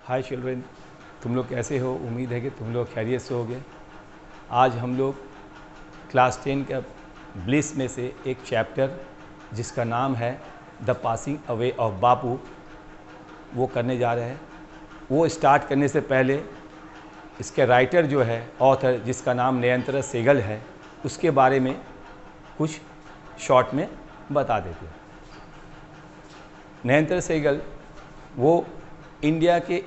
हाय children, तुम लोग कैसे हो? उम्मीद है कि तुम लोग खैरियत से होगे। आज हम लोग क्लास 10 का ब्लिस में से एक चैप्टर जिसका नाम है द पासिंग अवे ऑफ बापू वो करने जा रहे हैं। वो स्टार्ट करने से पहले इसके राइटर जो है, ऑथर जिसका नाम नयनतारा सहगल है, उसके बारे में कुछ शॉर्ट में बता देते हैं। नयनतारा सहगल वो इंडिया के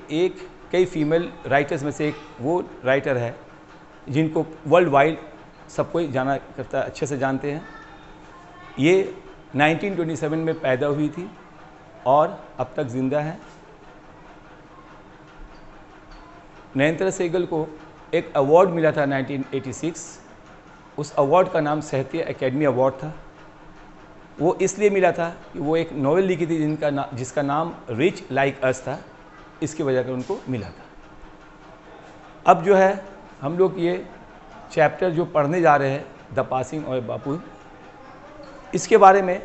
कई फीमेल राइटर्स में से एक वो राइटर है जिनको वर्ल्ड वाइड सब कोई जाना करता, अच्छे से जानते हैं। ये 1927 में पैदा हुई थी और अब तक ज़िंदा है। नयनतारा सहगल को एक अवार्ड मिला था 1986। उस अवार्ड का नाम साहित्य अकेडमी अवार्ड था। वो इसलिए मिला था कि वो एक नॉवेल लिखी थी जिसका नाम रिच लाइक अस था। इसकी वजह से उनको मिला था। अब जो है हम लोग ये चैप्टर जो पढ़ने जा रहे हैं, द पासिंग ऑफ बापू, इसके बारे में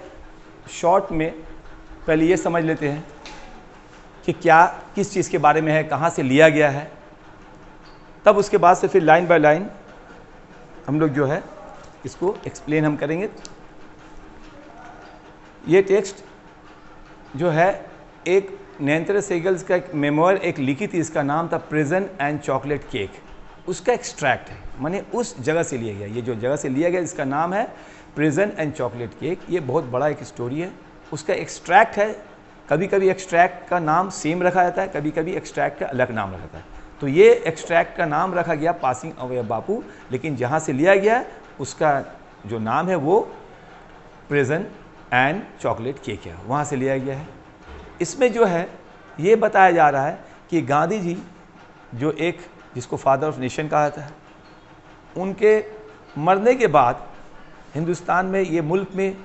शॉर्ट में पहले ये समझ लेते हैं कि क्या किस चीज़ के बारे में है, कहाँ से लिया गया है। तब उसके बाद से फिर लाइन बाय लाइन हम लोग जो है इसको एक्सप्लेन हम करेंगे। ये टेक्स्ट जो है एक नयनतारा सहगल का एक मेमोयर एक लिखी थी, इसका नाम था प्रिजन एंड चॉकलेट केक। उसका एक्सट्रैक्ट है, माने उस जगह से लिया गया। ये जो जगह से लिया गया इसका नाम है प्रिजन एंड चॉकलेट केक। ये बहुत बड़ा एक स्टोरी है, उसका एक्सट्रैक्ट है। कभी कभी एक्सट्रैक्ट का नाम सेम रखा जाता है, कभी कभी एक्सट्रैक्ट का अलग नाम रखा जाता है। तो ये एक्सट्रैक्ट का नाम रखा गया पासिंग अवे बापू, लेकिन जहाँ से लिया गया उसका जो नाम है वो प्रिजन एंड चॉकलेट केक है, वहाँ से लिया गया है। इसमें जो है ये बताया जा रहा है कि गांधी जी जो एक जिसको फादर ऑफ नेशन कहा जाता है, उनके मरने के बाद हिंदुस्तान में, ये मुल्क में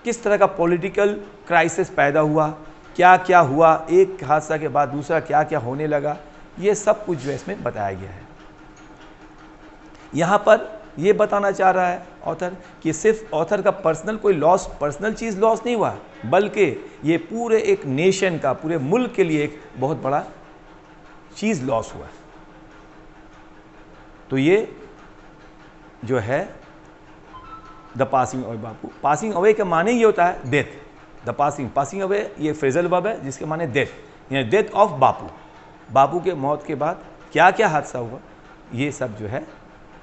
किस तरह का पॉलिटिकल क्राइसिस पैदा हुआ, क्या क्या हुआ, एक हादसा के बाद दूसरा क्या क्या होने लगा, ये सब कुछ जो है इसमें बताया गया है। यहाँ पर ये बताना चाह रहा है ऑथर कि सिर्फ ऑथर का पर्सनल कोई लॉस, पर्सनल चीज़ लॉस नहीं हुआ, बल्कि ये पूरे एक नेशन का, पूरे मुल्क के लिए एक बहुत बड़ा चीज़ लॉस हुआ। तो ये जो है the passing away Bapu, passing away का माने ये होता है डेथ। द पासिंग अवे ये फ्रेजल वर्ब है जिसके माने डेथ, यानी डेथ ऑफ बापू। बापू के मौत के बाद क्या क्या हादसा हुआ, ये सब जो है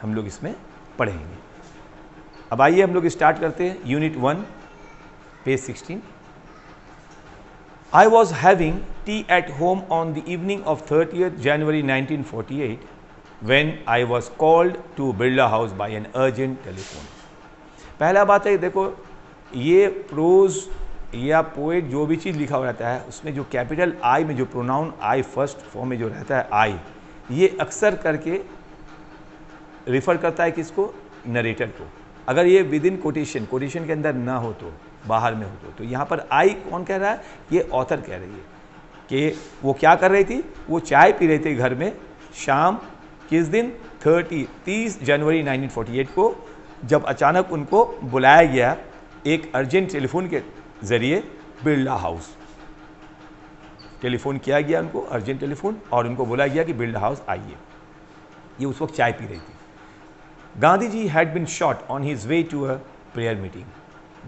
हम लोग इसमें पढ़ेंगे। अब आइए हम लोग स्टार्ट करते हैं। Unit 1 page 16। I was having tea at home on the evening of 30th January 1948 when I was called to Birla House by an urgent telephone. पहला बात है, देखो ये प्रोज या पोएट जो भी चीज़ लिखा हुआ रहता है उसमें जो कैपिटल आई में जो प्रोनाउन आई फर्स्ट फॉर्म में जो रहता है आई, ये अक्सर करके रिफ़र करता है किसको? नरेटर को। अगर ये विद इन कोटेशन के अंदर ना हो तो, बाहर में हो तो यहाँ पर आई कौन कह रहा है? ये ऑथर कह रही है कि वो क्या कर रही थी, वो चाय पी रही थी घर में शाम, किस दिन? 30 जनवरी 1948 को, जब अचानक उनको बुलाया गया एक अर्जेंट टेलीफोन के ज़रिए बिरला हाउस। टेलीफोन किया गया उनको, अर्जेंट टेलीफोन, और उनको बुलाया गया कि बिरला हाउस आइए। ये उस वक्त चाय पी रही थी। Gandhi ji had been shot on his way to a prayer meeting.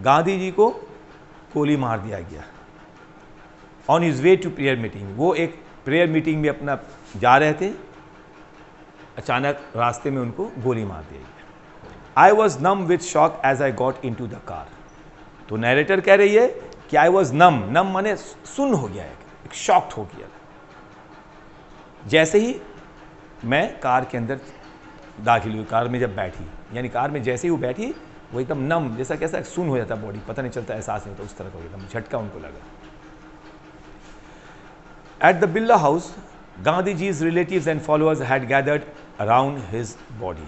Gandhi ji को गोली मार दिया गया on his way to prayer meeting. वो एक प्रेयर मीटिंग में अपना जा रहे थे, अचानक रास्ते में उनको गोली मार दिया गया। I was numb with shock as I got into the car. तो नैरेटर कह रही है कि आई वॉज नम, नम माने सुन्न हो गया, एक शॉक्ड हो गया जैसे ही मैं कार के अंदर दाखिल हुई, कार में जब बैठी, यानी कार में जैसे ही वो बैठी वो एकदम नम, जैसा कैसा सुन हो जाता बॉडी, पता नहीं चलता, एहसास नहीं होता, उस तरह का एकदम झटका उनको लगा। At the Birla house Gandhi ji's relatives and followers had gathered around his body.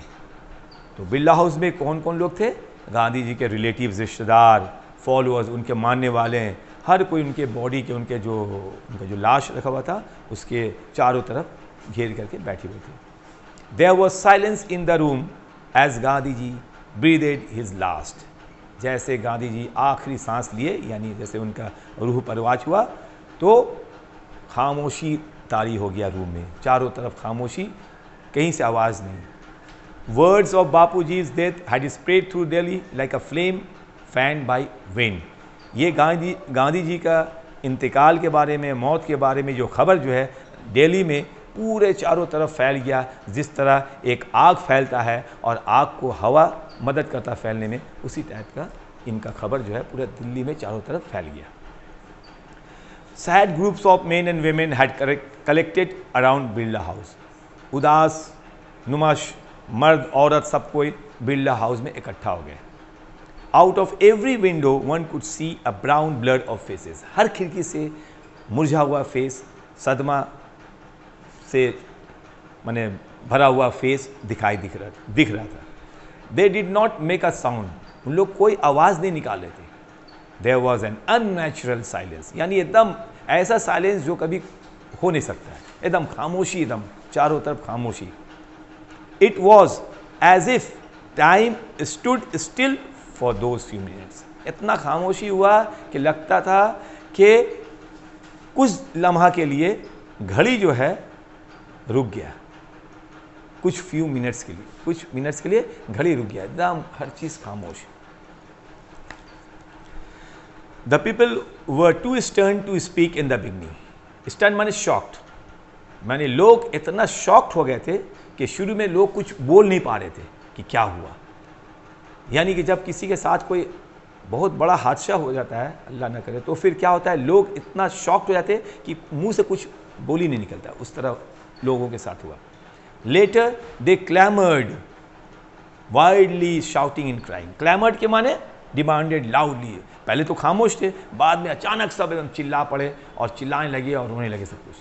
तो बिरला हाउस में कौन कौन लोग थे? गांधी जी के रिलेटिव्स, रिश्तेदार, फॉलोअर्स, उनके मानने वाले, हर कोई उनके बॉडी के, उनका जो लाश रखा हुआ था उसके चारों तरफ घेर करके बैठे हुए थे। There was silence in the room as Gandhi ji breathed his last. जैसे गांधी जी आखिरी सांस लिए, यानी जैसे उनका रूह परवाच हुआ, तो खामोशी तारी हो गया रूम में, चारों तरफ खामोशी, कहीं से आवाज़ नहीं। Words of Bapuji's death had spread through Delhi like a flame fanned by wind। ये गांधी जी का इंतकाल के बारे में, मौत के बारे में जो खबर जो है दिल्ली में पूरे चारों तरफ फैल गया, जिस तरह एक आग फैलता है और आग को हवा मदद करता फैलने में, उसी टाइप का इनका खबर जो है पूरे दिल्ली में चारों तरफ फैल गया। Sad groups of main and women had collected around Birla house. उदास नुमाश मर्द औरत सब कोई बिरला हाउस में इकट्ठा हो गए। Out of every window one could see a brown blood of faces. हर खिड़की से मुरझा हुआ फेस, सदमा से माने भरा हुआ फेस दिख रहा था। They did not make a sound. उन लोग कोई आवाज़ नहीं निकाल रहे थे। There was an unnatural silence, यानी एकदम ऐसा साइलेंस जो कभी हो नहीं सकता है, एकदम खामोशी, एकदम चारों तरफ खामोशी। It was as if time stood still for those few minutes. इतना खामोशी हुआ कि लगता था कि कुछ लम्हा के लिए घड़ी जो है रुक गया, कुछ मिनट्स के लिए घड़ी रुक गया, एकदम हर चीज खामोश। The people were too stern to speak in the beginning. Stern माने शॉक्ड, माने लोग इतना शॉक्ड हो गए थे कि शुरू में लोग कुछ बोल नहीं पा रहे थे कि क्या हुआ। यानी कि जब किसी के साथ कोई बहुत बड़ा हादसा हो जाता है, अल्लाह ना करे, तो फिर क्या होता है, लोग इतना शॉक्ड हो जाते हैं कि मुंह से कुछ बोल ही नहीं निकलता। उस तरह लोगों के साथ हुआ। Later they clamoured widely shouting in crying. Clamoured के माने डिमांडेड लाउडली। पहले तो खामोश थे, बाद में अचानक सब एकदम चिल्ला पड़े और चिल्लाने लगे और रोने लगे सब कुछ।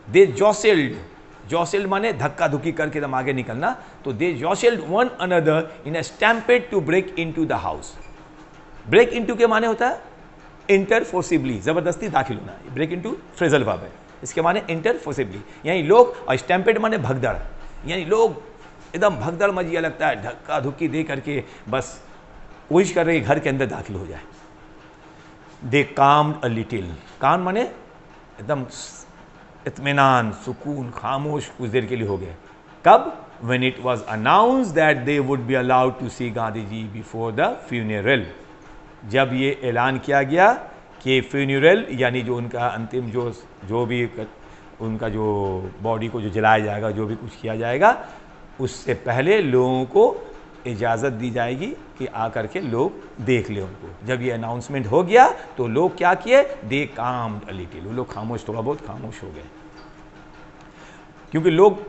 दे जॉसेल्ड माने धक्का धुक्की करके एकदम आगे निकलना। तो they jostled one another in a stampede to break into the house. Break into के माने होता है इंटर फोर्सिबली, जबरदस्ती दाखिल होना। ब्रेक इनटू फ्रेजल वर्ब है, इसके माने इंटर फोर्सिबली, यानी लोग, और स्टैम्पेड माने भगदड़, यानी लोग एकदम भगदड़ मचिया लगता है, धक्का धुक्की दे करके बस कोशिश कर रहे घर के अंदर दाखिल हो जाए। दे काम्ड अ लिटिल। काम माने एकदम इत्मीनान, सुकून, खामोश कुछ देर के लिए हो गए। कब? When it was announced that they would be allowed to see Gandhi ji before the funeral। जब ये ऐलान किया गया कि फ्यूनरल यानी जो उनका अंतिम जो भी उनका जो बॉडी को जो जलाया जाएगा, जो भी कुछ किया जाएगा, उससे पहले लोगों को इजाज़त दी जाएगी कि आकर के लोग देख ले उनको। जब ये अनाउंसमेंट हो गया तो लोग क्या किए? दे काम्ड अ लिटिल। वो लोग खामोश, थोड़ा बहुत खामोश हो गए, क्योंकि लोग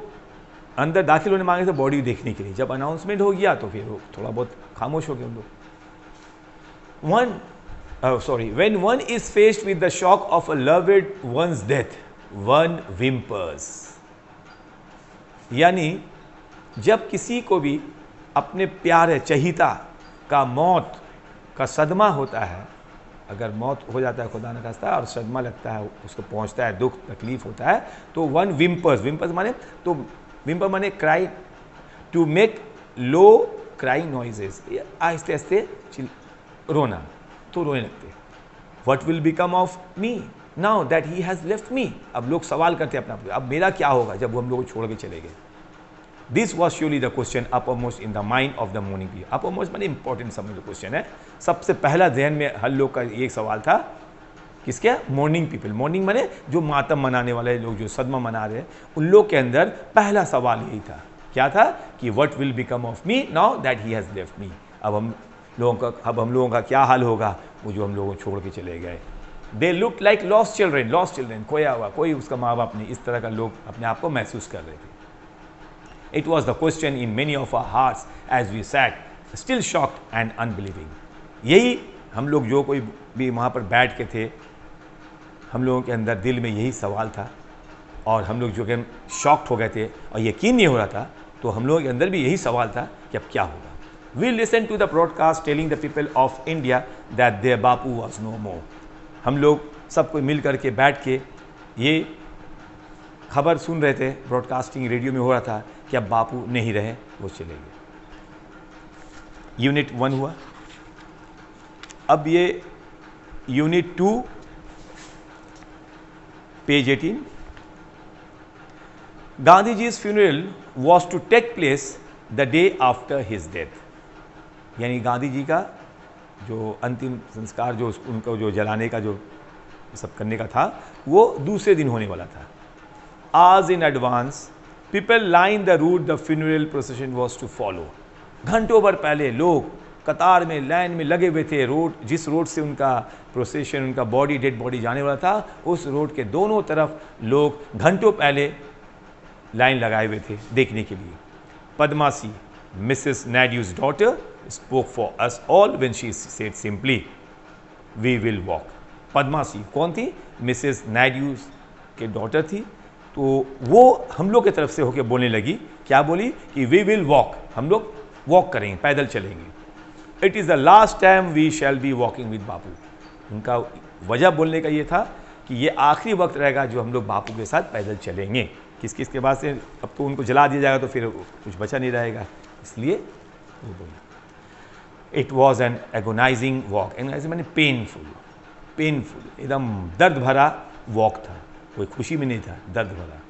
अंदर दाखिल होने मांगे थे बॉडी देखने के लिए। जब अनाउंसमेंट हो गया तो फिर थोड़ा बहुत खामोश हो गए उन लोग। When one is faced with the shock of a loved one's death, one whimpers। यानी जब किसी को भी अपने प्यारे चहिता का मौत का सदमा होता है, अगर मौत हो जाता है खुदा न खास्ता और सदमा लगता है, उसको पहुंचता है, दुख तकलीफ होता है, तो वन विम्पर्स माने, तो विम्पर माने cry, to make low crying noises, आहिस्ते आहिस्ते रोना, तो रोने लगते। What will become of me now that he has left me. अब लोग सवाल करते हैं अपना, अब मेरा क्या होगा जब वो हम लोग छोड़ के चले गए। This was surely the question uppermost in the mind of the morning people. Uppermost माने इंपॉर्टेंट समझ लो क्वेश्चन है, सबसे पहला जहन में हर लोग का एक सवाल था, किसके? Morning people. मॉर्निंग माने जो मातम मनाने वाले लोग, जो सदमा मना रहे हैं, उन लोग के अंदर पहला सवाल यही था। क्या था? कि what will become of me now that he has left me. अब हम लोगों का क्या हाल होगा, वो जो हम लोगों छोड़ के चले गए। They look like lost children, खोया हुआ, कोई उसका माँ बाप नहीं, इस तरह का लोग अपने आप को महसूस कर रहे थे। It was the question in many of our hearts as we sat, still shocked and unbelieving। यही हम लोग जो कोई भी वहाँ पर बैठ के थे, हम लोगों के अंदर दिल में यही सवाल था, और हम लोग जो कि शॉक्ड हो गए थे और यकीन नहीं हो रहा था, तो हम लोगों के अंदर भी यही सवाल था कि अब क्या होगा। We listened to the broadcast telling the people of India that their Bapu was no more। हम लोग सब कोई मिल करके बैठ के ये खबर सुन रहे थे, ब्रॉडकास्टिंग रेडियो में हो रहा था कि अब बापू नहीं रहे, वो चले गए। यूनिट 1 हुआ। अब ये unit 2 page 18 Gandhi ji's funeral was to take place the day after his death. यानी गांधी जी का जो अंतिम संस्कार जो उनको जो जलाने का जो सब करने का था वो दूसरे दिन होने वाला था. Hours in advance, people lined the route the funeral procession was to follow. घंटों भर पहले लोग कतार में लाइन में लगे हुए थे. रोड जिस रोड से उनका प्रोसेशन उनका बॉडी डेड बॉडी जाने वाला था उस रोड के दोनों तरफ लोग घंटों पहले लाइन लगाए हुए थे देखने के लिए. Padmasi, Mrs Naidu's daughter, spoke for us all when she said simply, "We will walk." पद्मासी कौन थी? मिसेस नायडू के डॉटर थी. तो वो हम लोग की तरफ से होकर बोलने लगी. क्या बोली? कि वी विल वॉक, हम लोग वॉक करेंगे, पैदल चलेंगे. It is the last time we shall be walking with Bapu. उनका वजह बोलने का ये था कि ये आखिरी वक्त रहेगा जो हम लोग बापू के साथ पैदल चलेंगे. किस किस के बाद से अब तो उनको जला दिया जाएगा तो फिर कुछ बचा नहीं रहेगा, इसलिए वो बोले. It was an agonising walk. Agonising मैंने पेनफुल, एकदम दर्द भरा वॉक था. कोई खुशी में नहीं था, दर्द भरा.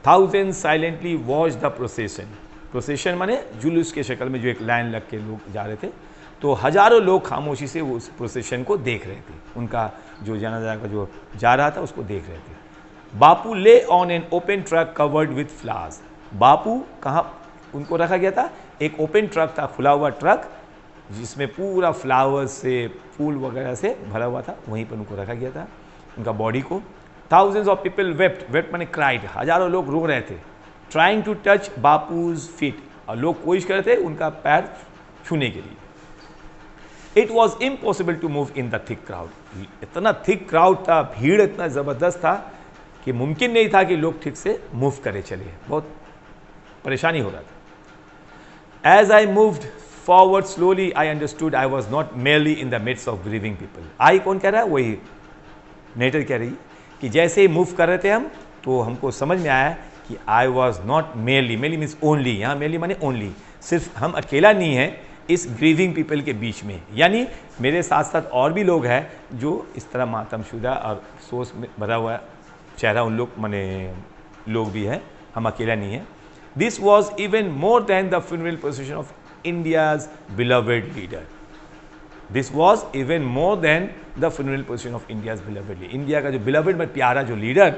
Thousand silently watch the procession. Procession माने जुलूस के शक्ल में जो एक लाइन लग के लोग जा रहे थे. तो हजारों लोग खामोशी से उस प्रोसेशन को देख रहे थे. उनका जो जनाजा का जो जा रहा था उसको देख रहे थे. Bapu lay on an open truck covered with flowers. Bapu कहाँ उनको रखा गया था? एक ओपन ट्रक था, खुला हुआ ट्रक जिसमें पूरा फ्लावर्स से फूल वगैरह से भरा हुआ था. वहीं पर उनको रखा गया था उनका बॉडी को. Thousands of people wept माने cried. हजारों लोग रो रहे थे. Trying to touch बापू's feet. और लोग कोशिश कर रहे थे उनका पैर छूने के लिए. It was impossible to move in the thick crowd. इतना thick crowd था, भीड़ इतना ज़बरदस्त था कि मुमकिन नहीं था कि लोग ठीक से मूव करे चले. बहुत परेशानी हो रहा था. As I moved forward slowly, I understood I was not merely in the midst of grieving people. I कौन कह रहा है? वही नेटर कह रही है कि जैसे ही मूव कर रहे थे हम तो हमको समझ में आया कि I was not merely. Merely means only. यहाँ मेरली माने ओनली. सिर्फ हम अकेला नहीं है इस ग्रीविंग पीपल के बीच में. यानी मेरे साथ साथ और भी लोग हैं जो इस तरह मातमशुदा और अफसोस में भरा हुआ चेहरा उन लोग माने लोग भी हैं. हम अकेला नहीं है. This was even more than the funeral procession of India's beloved leader. This was even more than the funeral procession of India's beloved leader. India का जो बिलवेड में प्यारा जो लीडर,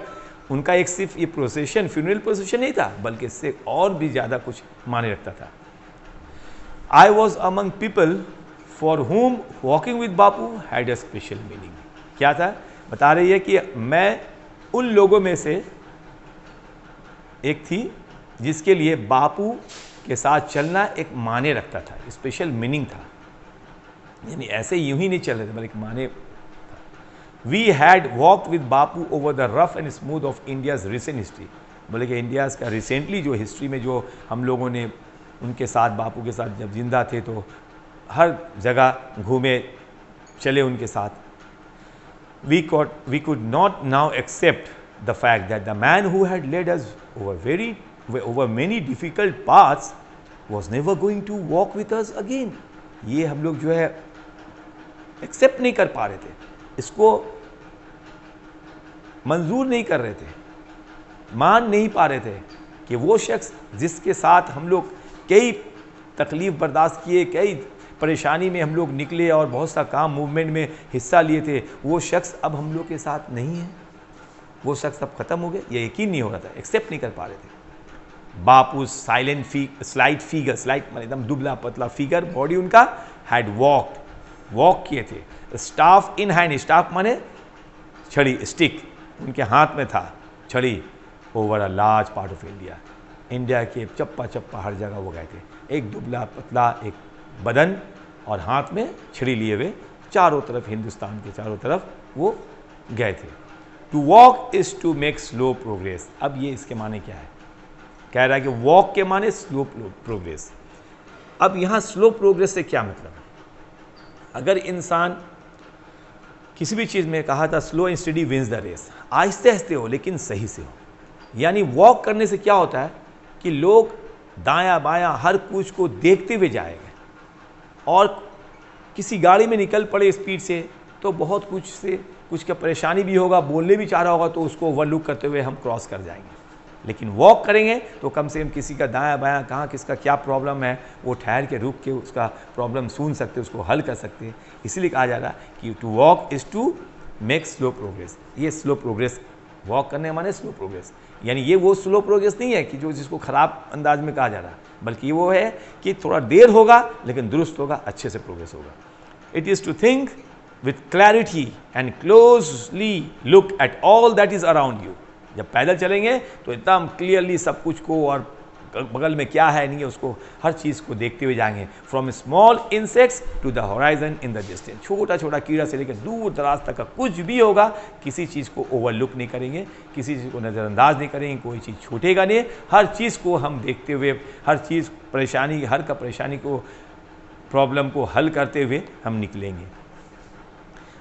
उनका एक सिर्फ ये प्रोसेशन फ्यूनरल प्रोसेशन नहीं था बल्कि इससे और भी ज़्यादा कुछ माने रखता था. I was among people for हुम walking with Bapu had a special meaning. क्या था? बता रही है कि मैं उन लोगों में से एक थी जिसके लिए बापू के साथ चलना एक माने रखता था, स्पेशल मीनिंग था. यानी ऐसे यूं ही नहीं चल रहे थे बल्कि माने. We had walked with Bapu over the rough and smooth of India's recent history. बोले कि इंडियाज़ का रिसेंटली जो हिस्ट्री में जो हम लोगों ने उनके साथ बापू के साथ जब जिंदा थे तो हर जगह घूमे चले उनके साथ. We could not now accept the fact that the man who had led us over many difficult paths was never going to walk with us again. ये हम लोग जो है एक्सेप्ट नहीं कर पा रहे थे, इसको मंजूर नहीं कर रहे थे, मान नहीं पा रहे थे कि वो शख्स जिसके साथ हम लोग कई तकलीफ बर्दाश्त किए, कई परेशानी में हम लोग निकले और बहुत सा काम मूवमेंट में हिस्सा लिए थे, वो शख्स अब हम लोग के साथ नहीं है. वो शख्स अब ख़त्म हो गया. ये यकीन नहीं हो रहा था, एक्सेप्ट नहीं कर पा रहे थे. बापू स्लाइट फिगर, स्लाइट मतलब एकदम दुबला पतला फिगर, बॉडी उनका हैड वॉक किए थे. स्टाफ इन हैंड, स्टाफ माने छड़ी, स्टिक उनके हाथ में था, छड़ी. Over a large part of India. India के चप्पा चप्पा हर जगह वो गए थे. एक दुबला पतला एक बदन और हाथ में छड़ी लिए हुए चारों तरफ, हिंदुस्तान के चारों तरफ वो गए थे. To walk is to make slow progress. अब ये इसके माने क्या है? कह रहा है कि वॉक के माने स्लो प्रोग्रेस. अब यहाँ स्लो प्रोग्रेस से क्या मतलब है? अगर इंसान किसी भी चीज़ में कहा था slow and study wins the race, आहिस्ते आहिस्ते हो लेकिन सही से हो. यानी वॉक करने से क्या होता है कि लोग दायां बायां हर कुछ को देखते हुए जाएंगे. और किसी गाड़ी में निकल पड़े स्पीड से तो बहुत कुछ का परेशानी भी होगा, बोलने भी चाह रहा होगा तो उसको ओवरलुक करते हुए हम क्रॉस कर जाएंगे. लेकिन वॉक करेंगे तो कम से कम किसी का दायां बायां कहाँ किसका क्या प्रॉब्लम है वो ठहर के रुक के उसका प्रॉब्लम सुन सकते, उसको हल कर सकते हैं। इसीलिए कहा जा रहा है कि to walk is to make slow progress. ये स्लो प्रोग्रेस, वॉक करने माने स्लो प्रोग्रेस, यानी ये वो स्लो प्रोग्रेस नहीं है कि जो जिसको ख़राब अंदाज में कहा जा रहा है, बल्कि वो है कि थोड़ा देर होगा लेकिन दुरुस्त होगा, अच्छे से प्रोग्रेस होगा। It is to think with clarity and closely look at all that is around you। जब पैदल चलेंगे तो एकदम क्लियरली सब कुछ को और बगल में क्या है नहीं है उसको हर चीज़ को देखते हुए जाएंगे। From small insects to the horizon in the distance, छोटा छोटा कीड़ा से लेकर दूर दराज तक का कुछ भी होगा, किसी चीज़ को ओवरलुक नहीं करेंगे, किसी चीज़ को नज़रअंदाज नहीं करेंगे, कोई चीज़ छूटेगा नहीं, हर चीज़ को हम देखते हुए, हर चीज़ परेशानी, हर का परेशानी को, प्रॉब्लम को हल करते हुए हम निकलेंगे।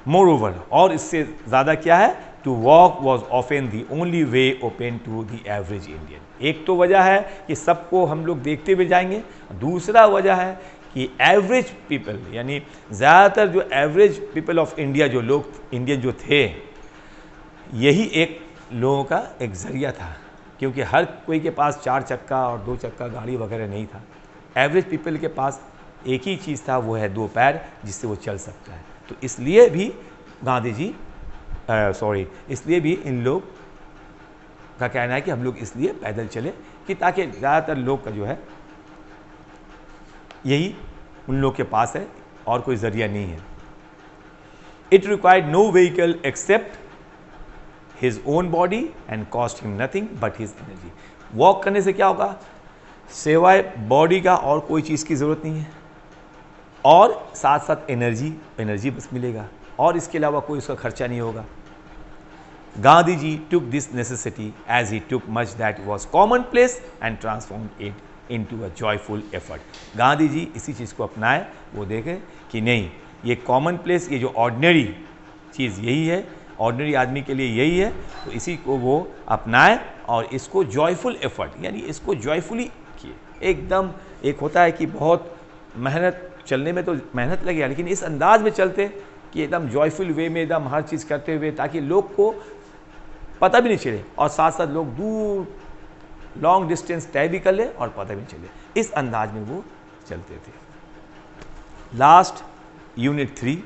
मोरओवर, और इससे ज़्यादा क्या है, to walk was often the only way open to the average Indian. एक तो वजह है कि सबको हम लोग देखते हुए जाएंगे, दूसरा वजह है कि एवरेज पीपल, यानी ज़्यादातर जो एवरेज पीपल ऑफ इंडिया, जो लोग इंडियन जो थे, यही एक लोगों का एक ज़रिया था, क्योंकि हर कोई के पास 4 चक्का और 2 चक्का गाड़ी वगैरह नहीं था। एवरेज पीपल के पास एक ही चीज़ था, वो है 2 पैर जिससे वो चल सकता है। तो इसलिए भी गांधी जी इसलिए भी इन लोग का कहना है कि हम लोग इसलिए पैदल चले कि ताकि ज़्यादातर लोग का जो है यही उन लोग के पास है और कोई ज़रिया नहीं है। It required no vehicle except his own body and cost him nothing but his energy. Walk करने से क्या होगा, सिवाय बॉडी का और कोई चीज़ की ज़रूरत नहीं है, और साथ साथ एनर्जी बस मिलेगा, और इसके अलावा कोई उसका खर्चा नहीं होगा। Gandhi ji took this necessity as he took much that was commonplace and transform it into a joyful effort. Gandhi ji इसी चीज़ को अपनाए, वो देखें कि नहीं, ये कॉमन प्लेस, ये जो ऑर्डिनरी चीज़ यही है, ऑर्डिनरी आदमी के लिए यही है, तो इसी को वो अपनाए और इसको जॉयफुल एफर्ट, यानी इसको जॉयफुली किए। एकदम एक होता है कि बहुत मेहनत, चलने में तो मेहनत लगेगा, लेकिन इस अंदाज में चलते कि एकदम जॉयफुल वे में एकदम हर चीज़ करते हुए, ताकि लोग को पता भी नहीं चले और साथ साथ लोग दूर लॉन्ग डिस्टेंस तय भी कर ले और पता भी नहीं चले, इस अंदाज में वो चलते थे। Last unit 3,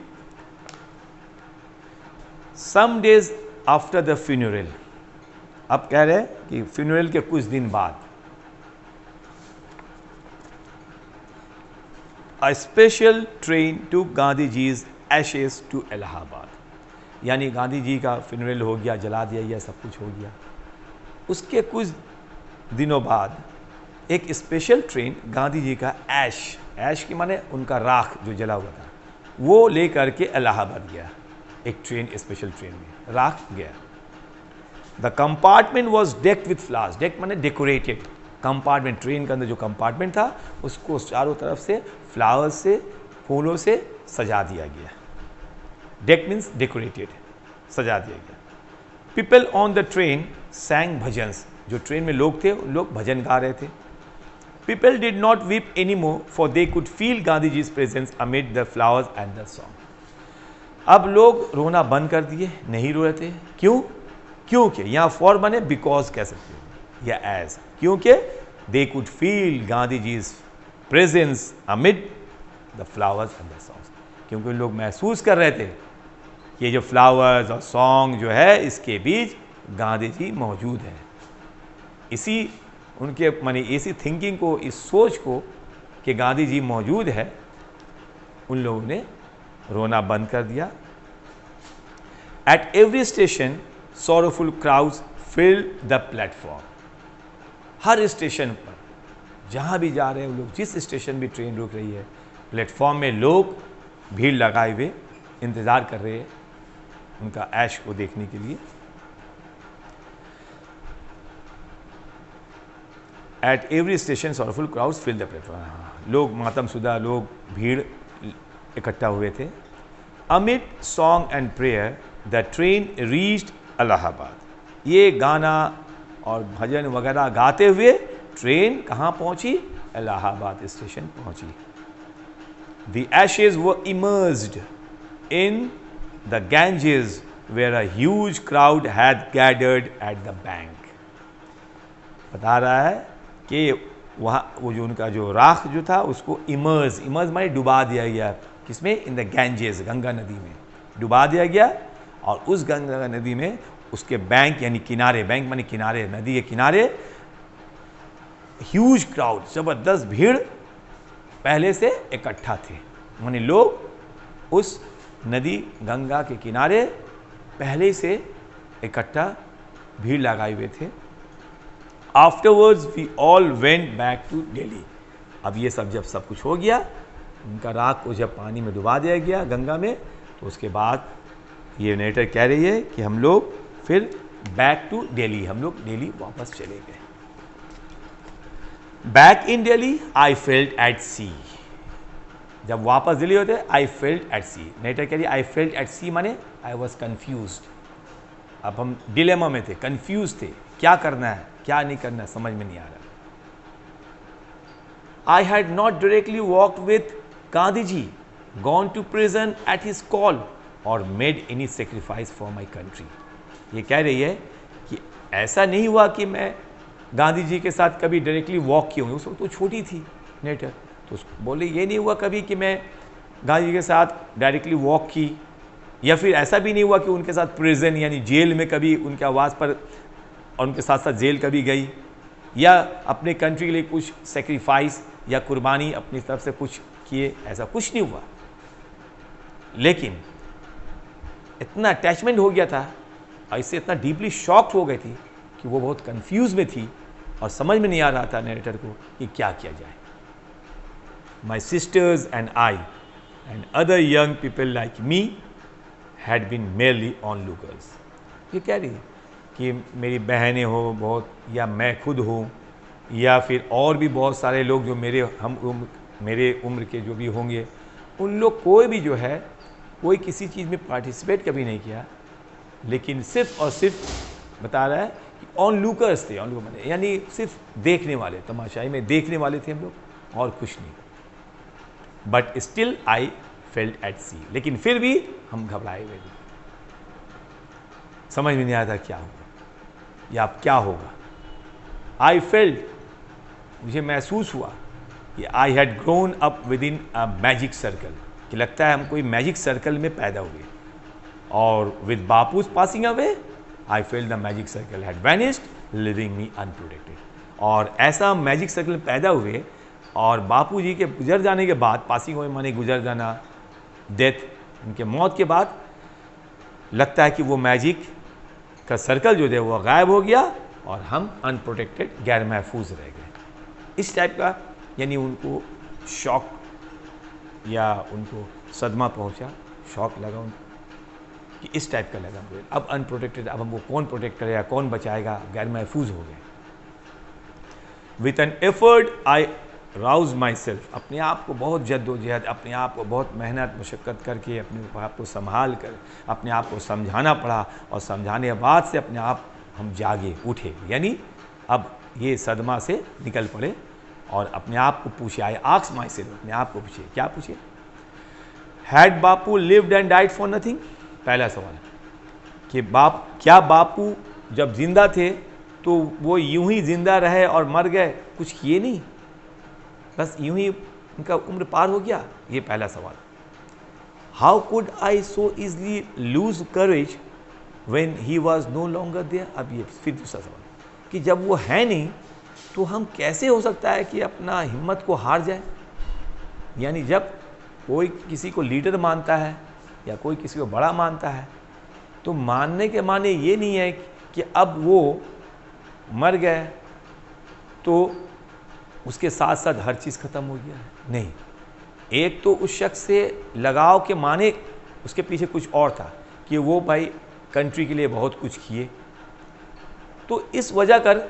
some days after the funeral. अब कह रहे हैं कि फ्यूनरल के कुछ दिन बाद A special train took Gandhi जी's ashes to Allahabad, यानी गांधी जी का फ्यूनरल हो गया, जला दिया गया, सब कुछ हो गया। उसके कुछ दिनों बाद एक स्पेशल ट्रेन गांधी जी का ऐश की माने उनका राख जो जला हुआ था, वो ले करके इलाहाबाद गया। एक ट्रेन, स्पेशल ट्रेन में राख गया। The compartment was decked with flowers, decked माने डेकोरेटेड। कंपार्टमेंट, ट्रेन के अंदर जो कंपार्टमेंट था उसको चारों तरफ से फ्लावर्स से, फूलों से सजा दिया गया। डेक मीन्स डेकोरेटेड, सजा दिया गया। People on the train सैंग bhajans, जो ट्रेन में लोग थे उन लोग भजन गा रहे थे। People did not weep any more for they could feel Gandhi ji's presence amid the flowers and the song. अब लोग रोना बंद कर दिए, नहीं रो रहे थे। क्यों? क्योंकि यहाँ फॉर बने बिकॉज कह सकते हो या एज, क्योंकि they could feel Gandhi ji's presence amid the flowers and the songs, क्योंकि लोग महसूस कर रहे थे कि ये जो फ्लावर्स और सॉन्ग जो है इसके बीच गांधी जी मौजूद हैं। इसी उनके माने इसी थिंकिंग को, इस सोच को कि गांधी जी मौजूद है, उन लोगों ने रोना बंद कर दिया। Eight every station sorrowful crowds filled the platform. Her station पर जहाँ भी जा रहे हैं लोग, जिस स्टेशन भी ट्रेन रुक रही है, प्लेटफॉर्म में लोग भीड़ लगाए हुए इंतज़ार कर रहे हैं उनका ऐश को देखने के लिए। At every station sorrowful crowds fill the platform. लोग मातमशुदा लोग भीड़ इकट्ठा हुए थे। Amid song and prayer the train reached Allahabad. ये गाना और भजन वगैरह गाते हुए ट्रेन कहाँ पहुँची? इलाहाबाद स्टेशन पहुँची। The ashes were immersed in the Ganges where a huge crowd had gathered at the bank. बता रहा है कि वहाँ वो जो उनका जो राख जो था उसको इमर्ज माने डुबा दिया गया, किसमें? इन द गैंजेस, गंगा नदी में डुबा दिया गया। और उस गंगा नदी में उसके बैंक यानी किनारे, बैंक माने किनारे, नदी के किनारे ह्यूज क्राउड, जबरदस्त भीड़ पहले से इकट्ठा थे। माने लोग उस नदी गंगा के किनारे पहले से इकट्ठा भीड़ लगाए हुए थे। Afterwards we all went back to Delhi. अब ये सब सब कुछ हो गया, उनका राख को जब पानी में डुबा दिया गया गंगा में, तो उसके बाद ये नेटर कह रही है कि हम लोग फिर बैक टू दिल्ली, हम लोग दिल्ली वापस चले गए। Back in Delhi I felt at sea. जब वापस दिल्ली होते आई फेल्ट एट सी, नेटर कह रही आई फेल्ट एट सी माने आई वॉज कन्फ्यूज्ड। अब हम डिलेमा में थे, कंफ्यूज थे, क्या करना है क्या नहीं करना है समझ में नहीं आ रहा। I had not directly walked with Gandhi ji, gone to prison at his call or made any sacrifice for my country. ये कह रही है कि ऐसा नहीं हुआ कि मैं गांधी जी के साथ कभी डायरेक्टली वॉक की होंगी, उस वक्त तो छोटी थी नेटर, तो बोले ये नहीं हुआ कभी कि मैं गांधी जी के साथ डायरेक्टली वॉक की, या फिर ऐसा भी नहीं हुआ कि उनके साथ प्रिजन यानी जेल में कभी उनके आवाज़ पर और उनके साथ साथ जेल कभी गई, या अपने कंट्री के लिए कुछ सेक्रीफाइस या कुर्बानी अपनी तरफ से कुछ किए, ऐसा कुछ नहीं हुआ। लेकिन इतना अटैचमेंट हो गया था और इससे इतना डीपली शॉक्ड हो गई थी कि वो बहुत कंफ्यूज में थी और समझ में नहीं आ रहा था नरेटर को कि क्या किया जाए। My sisters and I and other young people like me had been merely onlookers. ये कह रही है कि मेरी बहनें हो बहुत, या मैं खुद हूँ, या फिर और भी बहुत सारे लोग जो मेरे उम्र के जो भी होंगे, उन लोग कोई भी जो है कोई किसी चीज़ में पार्टिसिपेट कभी नहीं किया, लेकिन सिर्फ और सिर्फ बता रहा है कि ऑन लुकर्स थे, ऑन लुकर यानी सिर्फ देखने वाले, तमाशाई में देखने वाले थे हम लोग और कुछ नहीं। But still I felt at sea, लेकिन फिर भी हम घबराए हुए थे, समझ में नहीं आया था क्या होगा या अब क्या होगा। आई फेल्ट, मुझे महसूस हुआ कि I had grown up with in a magic circle, कि लगता है हम कोई मैजिक सर्कल में पैदा हुए। और with Bapu's passing away I felt the magic circle had vanished leaving me unprotected. और ऐसा मैजिक सर्कल में पैदा हुए और बापू जी के गुजर जाने के बाद, पासिंग अवे माने गुजर जाना, डेथ, उनके मौत के बाद लगता है कि वो मैजिक का सर्कल जो है वो गायब हो गया और हम अनप्रोटेक्टेड, गैर महफूज रह गए। इस टाइप का यानी उनको शॉक या उनको सदमा पहुंचा, शॉक लगा उनको कि इस टाइप का लगा मुझे, अब अनप्रोटेक्टेड, अब हमको कौन प्रोटेक्ट करेगा, कौन बचाएगा, गैर महफूज हो गए। With an effort I Rouse my self, अपने आप को बहुत जद्दोजहद, अपने आप को बहुत मेहनत मुशक्क़त करके अपने आप को संभाल कर अपने आप को समझाना पड़ा, और समझाने के बाद से अपने आप हम जागे उठे, यानी अब ये सदमा से निकल पड़े और अपने आप को पूछे, आई आस्क्ड माई सेल्फ, अपने आप को पूछे, क्या पूछे? Had Bapu lived and died for nothing? पहला सवाल कि क्या बापू जब जिंदा थे तो वो यूं ही जिंदा रहे और मर गए, कुछ किए नहीं, बस यूं ही उनका उम्र पार हो गया? ये पहला सवाल। How could I so easily lose courage when he was no longer there? अब ये फिर दूसरा सवाल कि जब वो है नहीं तो हम कैसे हो सकता है कि अपना हिम्मत को हार जाए? यानी जब कोई किसी को लीडर मानता है या कोई किसी को बड़ा मानता है तो मानने के माने ये नहीं है कि अब वो मर गए तो उसके साथ साथ हर चीज़ खत्म हो गया है। नहीं, एक तो उस शख्स से लगाव के माने उसके पीछे कुछ और था कि वो भाई कंट्री के लिए बहुत कुछ किए, तो इस वजह कर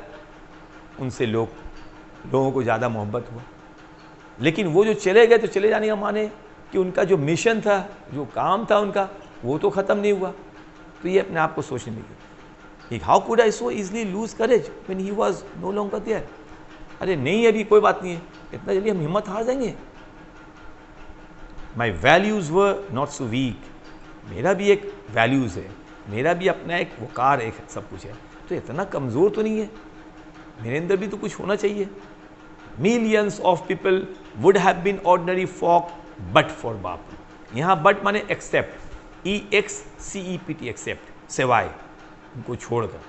उनसे लोगों को ज़्यादा मोहब्बत हुआ। लेकिन वो जो चले गए तो चले जाने का माने कि उनका जो मिशन था, जो काम था उनका, वो तो ख़त्म नहीं हुआ। तो ये अपने आप को सोचने लगे, how could I so easily lose courage when he was no longer there? अरे नहीं, अभी कोई बात नहीं है, इतना जल्दी हम हिम्मत हार जाएंगे? My values were not so weak, मेरा भी एक वैल्यूज़ है, मेरा भी अपना एक वकार, एक सब कुछ है, तो इतना कमज़ोर तो नहीं है। मेरे अंदर भी तो कुछ होना चाहिए। Millions of people would have been ordinary folk but for Bapu. यहाँ बट माने एक्सेप्ट, EXCEPT एक्सेप्ट, सिवाय, उनको छोड़कर।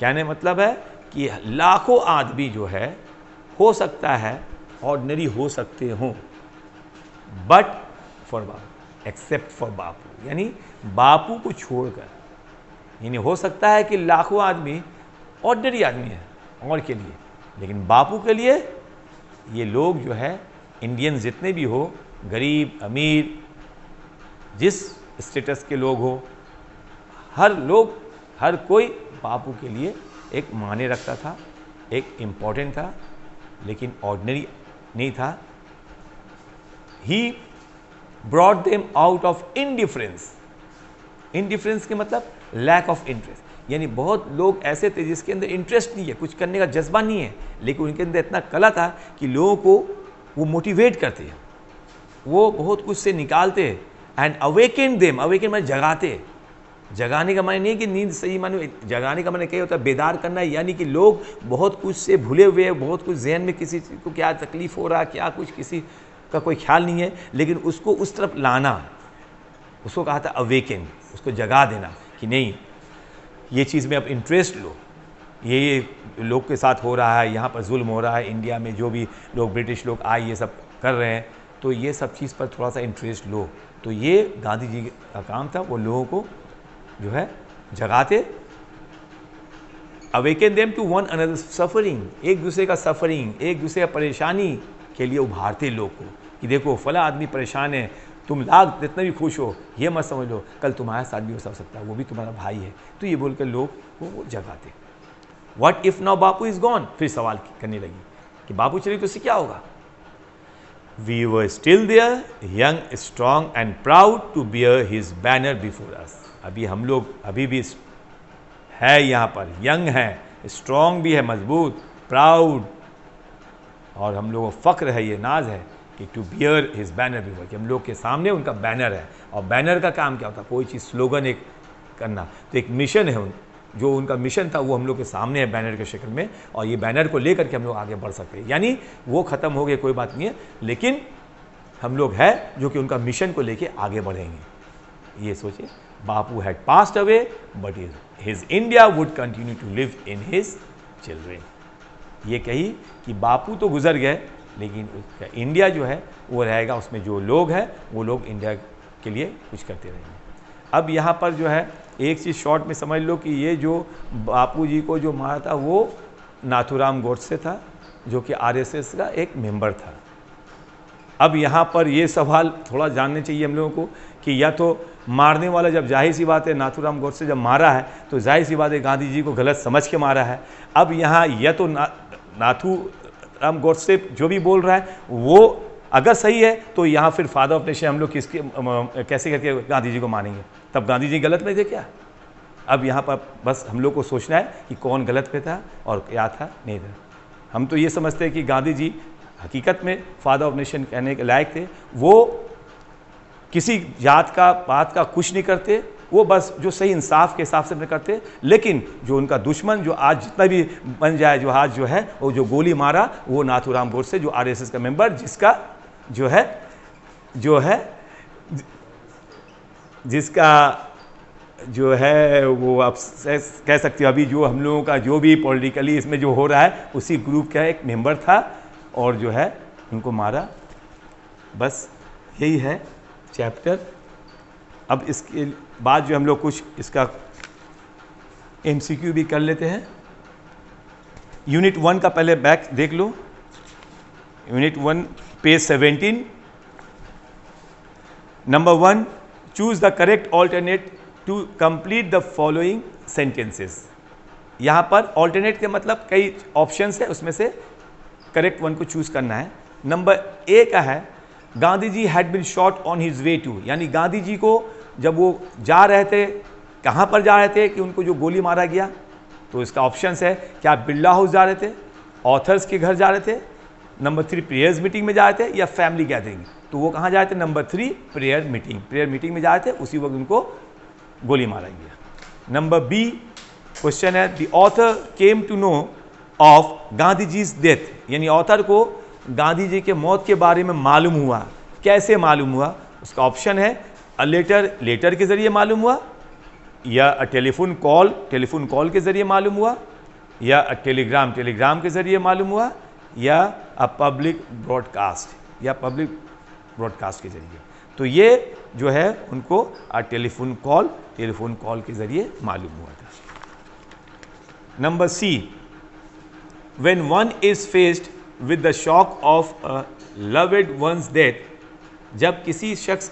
कहने मतलब है कि लाखों आदमी जो है हो सकता है ऑर्डिनरी हो सकते हों, but for Bapu, except for Bapu, यानी बापू को छोड़कर। यानी हो सकता है कि लाखों आदमी ऑर्डिनरी आदमी है और के लिए, लेकिन बापू के लिए ये लोग जो है इंडियन जितने भी हो, गरीब अमीर, जिस स्टेटस के लोग हो, हर लोग, हर कोई बापू के लिए एक माने रखता था, एक इम्पॉर्टेंट था, लेकिन ऑर्डिनरी नहीं था। He brought them out of indifference. Indifference के मतलब लैक ऑफ इंटरेस्ट, यानी बहुत लोग ऐसे थे जिसके अंदर इंटरेस्ट नहीं है, कुछ करने का जज्बा नहीं है, लेकिन उनके अंदर इतना कला था कि लोगों को वो मोटिवेट करते, वो बहुत कुछ से निकालते। एंड अवेकन देम, अवेकन माने जगाते। जगाने का माने नहीं कि नींद सही माने, जगाने का माने क्या होता है, बेदार करना है। यानी कि लोग बहुत कुछ से भूले हुए हैं, बहुत कुछ जहन में किसी को क्या तकलीफ हो रहा है, क्या कुछ किसी का कोई ख्याल नहीं है, लेकिन उसको उस तरफ लाना, उसको कहा था अवेकन, उसको जगा देना कि नहीं ये चीज़ में अब इंटरेस्ट लो, ये लोग के साथ हो रहा है, यहाँ पर जुल्म हो रहा है, इंडिया में जो भी लोग ब्रिटिश लोग आए ये सब कर रहे हैं, तो ये सब चीज़ पर थोड़ा सा इंटरेस्ट लो। तो ये गांधी जी का काम था, वो लोगों को जो है जगाते। Awaken them to one another suffering, एक दूसरे का सफरिंग, एक दूसरे का परेशानी के लिए उभारते लोग को कि देखो फला आदमी परेशान है, तुम लाख जितना भी खुश हो, ये मत समझ लो कल तुम्हारे साथ भी हो सकता है, वो भी तुम्हारा भाई है। तो ये बोलकर लोग वो जगाते। What if now Bapu is gone, फिर सवाल करने लगी कि बापू चले तो उससे क्या होगा। We were still there, young strong and proud to bear his banner before us. अभी हम लोग अभी भी है यहाँ पर, यंग है, स्ट्रांग भी है, मजबूत, प्राउड, और हम लोगों को फख्र है, ये नाज है कि to bear his banner before, कि हम लोग के सामने उनका बैनर है। और बैनर का काम क्या होता है, कोई चीज़ स्लोगन एक करना, तो एक मिशन है, जो उनका मिशन था वो हम लोग के सामने है बैनर के शक्ल में, और ये बैनर को लेकर के हम लोग आगे बढ़ सकते हैं। यानी वो ख़त्म हो गए कोई बात नहीं है, लेकिन हम लोग है जो कि उनका मिशन को लेके आगे बढ़ेंगे। ये सोचिए, Bapu had passed away but his India would continue to live in his children. ये कही कि बापू तो गुजर गए, लेकिन उसका इंडिया जो है वो रहेगा, उसमें जो लोग हैं वो लोग इंडिया के लिए कुछ करते रहेंगे। अब यहाँ पर जो है एक चीज़ शॉर्ट में समझ लो कि ये जो बापू जी को जो मारा था वो नाथूराम गोडसे था, जो कि आरएसएस का एक मेंबर था। अब यहाँ पर ये सवाल थोड़ा जानने चाहिए हम लोगों को कि या तो मारने वाला, जब जाहिर सी बात है नाथूराम गोडसे जब मारा है तो जाहिर सी बात है गांधी जी को गलत समझ के मारा है। अब यहाँ या तो नाथूराम गोडसे जो भी बोल रहा है वो अगर सही है तो यहाँ फिर फादर ऑफ नेशन हम लोग किसके कैसे करके गांधी जी को मानेंगे, तब गांधी जी गलत में थे क्या। अब यहाँ पर बस हम लोग को सोचना है कि कौन गलत पे था और क्या था नहीं था। हम तो ये समझते हैं कि गांधी जी हकीकत में फादर ऑफ नेशन कहने के लायक थे। वो किसी जात का बात का कुछ नहीं करते, वो बस जो सही इंसाफ के हिसाब से करते। लेकिन जो उनका दुश्मन जो आज जितना भी बन जाए, जो आज जो है वो जो गोली मारा वो नाथूराम गोडसे जो आरएसएस का मेंबर, जिसका जो है वो आप कह सकते हो अभी जो हम लोगों का जो भी पॉलिटिकली इसमें जो हो रहा है उसी ग्रुप का एक मेंबर था, और जो है उनको मारा। बस यही है चैप्टर। अब इसके बाद जो हम लोग कुछ इसका MCQ भी कर लेते हैं। यूनिट 1 का पहले बैक देख लो, unit 1 page 17। Number 1, choose the correct alternate to complete the following sentences. यहाँ पर ऑल्टरनेट के मतलब कई ऑप्शंस है, उसमें से करेक्ट वन को चूज करना है। नंबर A का है Gandhi ji had been shot on his way to, यानी गांधी जी को जब वो जा रहे थे, कहाँ पर जा रहे थे कि उनको जो गोली मारा गया, तो इसका ऑप्शंस है क्या बिरला हाउस जा रहे थे, ऑथर्स के घर जा रहे थे, नंबर 3 प्रेयर्स मीटिंग में जा रहे थे, या फैमिली गैदरिंग। तो वो कहाँ जा रहे थे, नंबर 3 प्रेयर मीटिंग में जा रहे थे, उसी वक्त उनको गोली मारा गया। नंबर B क्वेश्चन है the author came to know of Gandhi ji death, यानी ऑथर को गांधी जी के मौत के बारे में मालूम हुआ। कैसे मालूम हुआ? उसका ऑप्शन है अ लेटर के जरिए मालूम हुआ, या अ टेलीफोन कॉल के जरिए मालूम हुआ, या अ टेलीग्राम के जरिए मालूम हुआ, या अ पब्लिक ब्रॉडकास्ट के जरिए। तो ये जो है उनको अ टेलीफोन कॉल के जरिए मालूम हुआ था। Number C, when one is faced with the shock of a loved one's death, जब किसी शख्स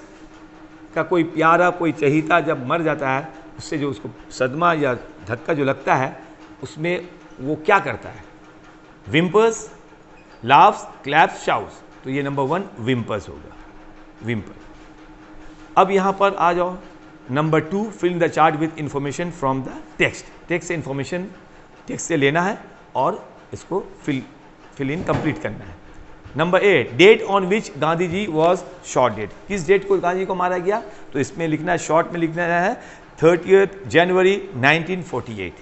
का कोई प्यारा, कोई चहीता जब मर जाता है, उससे जो उसको सदमा या धक्का जो लगता है, उसमें वो क्या करता है? विम्पर्स, लाफ्स, क्लैप्स, शाउट्स। तो ये नंबर 1 विम्पर्स होगा, विम्पर। अब यहाँ पर आ जाओ, number 2, fill the chart with information from the text. Text से इंफॉर्मेशन टेक्स्ट से लेना है और इसको फिल इन कंप्लीट करना है। Number 8, date on which Gandhi ji was shot date. किस डेट को गांधी जी को मारा गया? तो इसमें लिखना है, शॉर्ट में लिखना है 30 जनवरी 1948,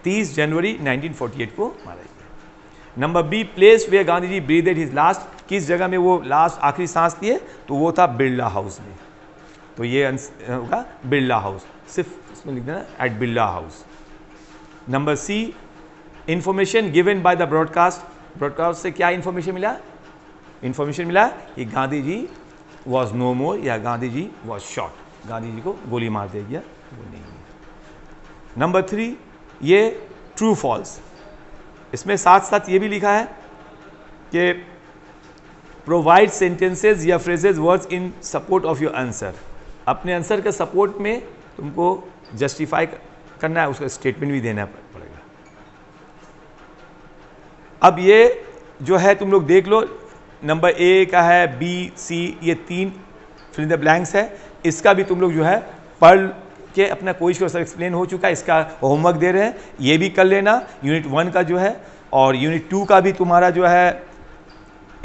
30 जनवरी 1948 को मारा गया। नंबर बी, प्लेस वे गांधी जी ब्रीथेड हिज लास्ट। किस जगह में वो लास्ट आखिरी सांस लिए? तो वो था बिरला हाउस में। तो ये होगा बिरला हाउस, सिर्फ इसमें लिखना है at Birla house. Number C, information given by the broadcast से क्या इंफॉर्मेशन मिला? इंफॉर्मेशन मिला कि Gandhi ji was no more, या गांधी जी वॉज शॉट, गांधी जी को गोली मार दिया गया, वो नहीं है। नंबर 3, ये ट्रू फॉल्स। इसमें साथ साथ ये भी लिखा है कि प्रोवाइड सेंटेंसेज या phrases words in support of your answer. अपने आंसर के सपोर्ट में तुमको जस्टिफाई करना है, उसका स्टेटमेंट भी देना पड़ेगा। अब ये जो है तुम लोग देख लो, नंबर ए का है, बी, सी, ये 3 फिल इन द ब्लैंक्स है। इसका भी तुम लोग जो है पढ़ के अपना क्वेश्चन एक्सप्लेन हो चुका है, इसका होमवर्क दे रहे हैं, ये भी कर लेना। यूनिट 1 का जो है और यूनिट 2 का भी तुम्हारा जो है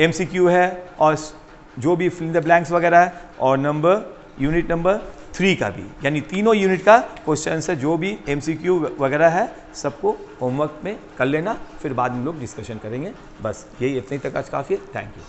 MCQ है, और जो भी फिल इन द ब्लैंक्स वगैरह है, और यूनिट नंबर 3 का भी, यानी तीनों यूनिट का क्वेश्चन है, जो भी MCQ वगैरह है सबको होमवर्क में कर लेना, फिर बाद में लोग डिस्कशन करेंगे। बस यही, इतने तक आज काफ़ी है। Thank you.